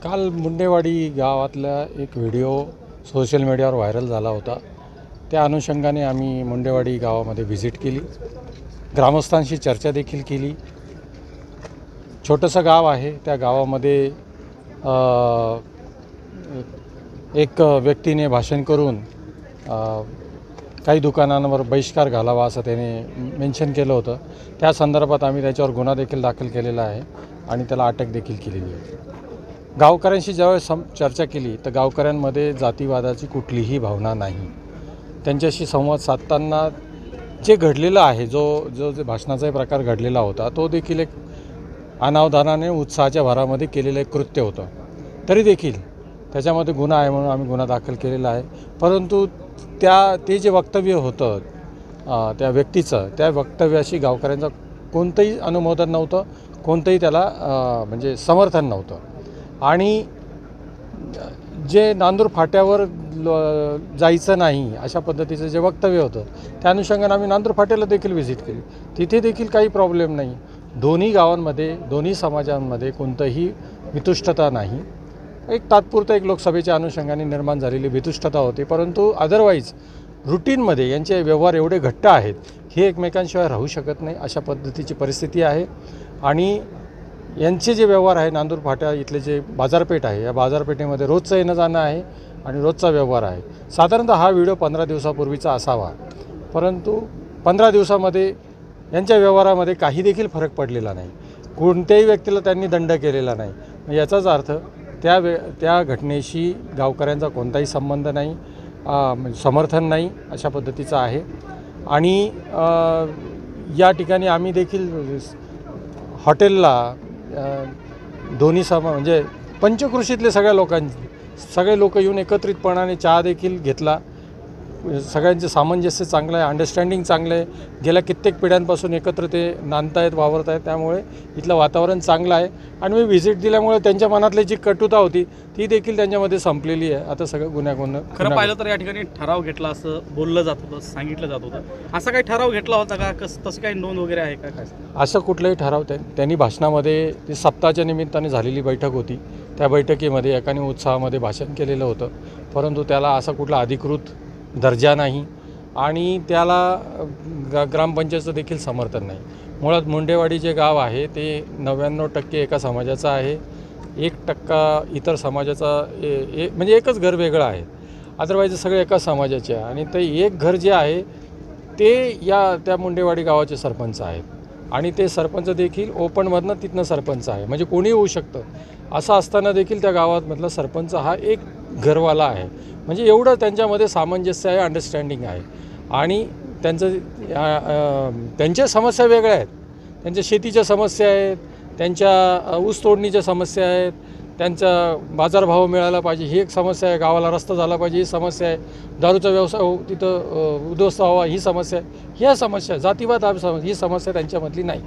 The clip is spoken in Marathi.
काल मुंडेवाडी गावातला एक व्हिडिओ सोशल मीडियावर व्हायरल झाला होता। त्या अनुषंगाने आम्ही मुंडेवाडी गावामध्ये व्हिजिट केली, ग्रामस्थांशी चर्चा देखील केली। छोटंसं गाव आहे, त्या गावामध्ये एक व्यक्तीने भाषण करून काही दुकानांवर बहिष्कार घालावा असं त्याने मेन्शन केलं होतं। त्या संदर्भात आम्ही त्याच्यावर गुन्हा देखील दाखल केलेला आहे आणि त्याला अटक देखील केलेली आहे। गावकऱ्यांशी ज्यावेळेस चर्चा केली तर गावकऱ्यांमध्ये जातीवादाची कुठलीही भावना नाही। त्यांच्याशी संवाद साधताना जे घडलेलं आहे, जो भाषणाचा प्रकार घडलेला होता, तो देखील एक अनावधानाने उत्साहाच्या भरामध्ये केलेलं एक कृत्य होतं। तरी देखील त्याच्यामध्ये गुन्हा आहे म्हणून आम्ही गुन्हा दाखल केलेला आहे। परंतु ते जे वक्तव्य होतं त्या व्यक्तीचं, त्या वक्तव्याशी गावकऱ्यांचं कोणतंही अनुमोदन नव्हतं, कोणतंही त्याला म्हणजे समर्थन नव्हतं। आणि जे नांदूर फाट्यावर जायचं नाही अशा पद्धतीचं जे वक्तव्य होतं, त्या अनुषंगाने आम्ही नांदूर फाट्याला देखील व्हिजिट केली। तिथे देखील काही प्रॉब्लेम नाही। दोन्ही गावांमध्ये, दोन्ही समाजांमध्ये कोणतंही वितुष्टता नाही। एक तात्पुरतं एक लोकसभेच्या अनुषंगाने निर्माण झालेली वितुष्टता होती, परंतु अदरवाईज रुटीनमध्ये यांचे व्यवहार एवढे घट्ट आहेत, हे एकमेकांशिवाय राहू शकत नाही अशा पद्धतीची परिस्थिती आहे। आणि यांचे जे व्यवहार आहे, नांदूर फाट्या इथले जे बाजारपेठ आहे, या बाजारपेठेमध्ये रोजचं येणं जाणं आहे आणि रोजचा व्यवहार आहे। साधारणतः हा व्हिडिओ 15 दिवसापूर्वीचा असावा, परंतु 15 दिवसामध्ये यांच्या व्यवहारामध्ये काही देखील फरक पडलेला नाही। कोणत्याही व्यक्तीला त्यांनी दंड केलेला नाही। याचाच अर्थ त्या घटनेशी गावकऱ्यांचा कोणताही संबंध नाही, समर्थन नाही अशा पद्धतीचं आहे। आणि या ठिकाणी आम्ही देखील हॉटेलला दोन्ही म्हणजे पंचकृषीतले सगळे लोक येऊन एकत्रितपणाने चहा देखील घेतला। सगळ्यांचे सामंजस्य चांगलं आहे, अंडरस्टँडिंग चांगलं आहे। गेल्या कित्येक पिढ्यांपासून एकत्र ते नांदतायत, वावरत आहेत, त्यामुळे इथलं वातावरण चांगलं आहे। आणि मी व्हिजिट दिल्यामुळे त्यांच्या मनातली जी कटुता होती ती देखील त्यांच्यामध्ये संपलेली आहे। आता सगळं गुन्ह्यागुन्हा खरं पाहिलं तर या ठिकाणी ठराव घेतला असं बोललं जात होतं, सांगितलं जात होतं। असा काही ठराव घेतला होता का? तसं काही नोंद वगैरे आहे का? काय असं कुठलाही ठराव त्यांनी भाषणामध्ये, ती सप्ताहाच्या निमित्ताने झालेली बैठक होती, त्या बैठकीमध्ये एकाने उत्साहामध्ये भाषण केलेलं होतं, परंतु त्याला असा कुठला अधिकृत दर्जा नाही आणि त्याला ग्रामपंचायतचं देखील समर्थन नाही। मुळात मुंडेवाडी जे गाव आहे ते 99% एका समाजाचं आहे, 1% इतर समाजाचा, म्हणजे एकच घर वेगळं आहे, अदरवाईज सगळे एका समाजाचे आहे। आणि ते एक घर जे आहे ते त्या मुंडेवाडी गावाचे सरपंच आहेत आणि ते सरपंच देखील ओपनमधनं तिथनं सरपंच आहे, म्हणजे कोणी होऊ शकतं। असं असताना देखील त्या गावामधला सरपंच हा एक घरवाला आहे, म्हणजे एवढं त्यांच्यामध्ये सामंजस्य आहे, अंडरस्टँडिंग आहे। आणि त्यांच्या समस्या वेगळ्या आहेत, त्यांच्या शेतीच्या समस्या आहेत, त्यांच्या ऊस तोडणीच्या समस्या आहेत, त्यांचा बाजारभाव मिळाला पाहिजे ही एक समस्या आहे, गावाला रस्ता झाला पाहिजे ही समस्या आहे, दारूचा व्यवसाय तिथं उद्ध्वस्त व्हावा ही समस्या आहे। ह्या समस्या, जातीवाद ही समस्या त्यांच्यामधली नाही।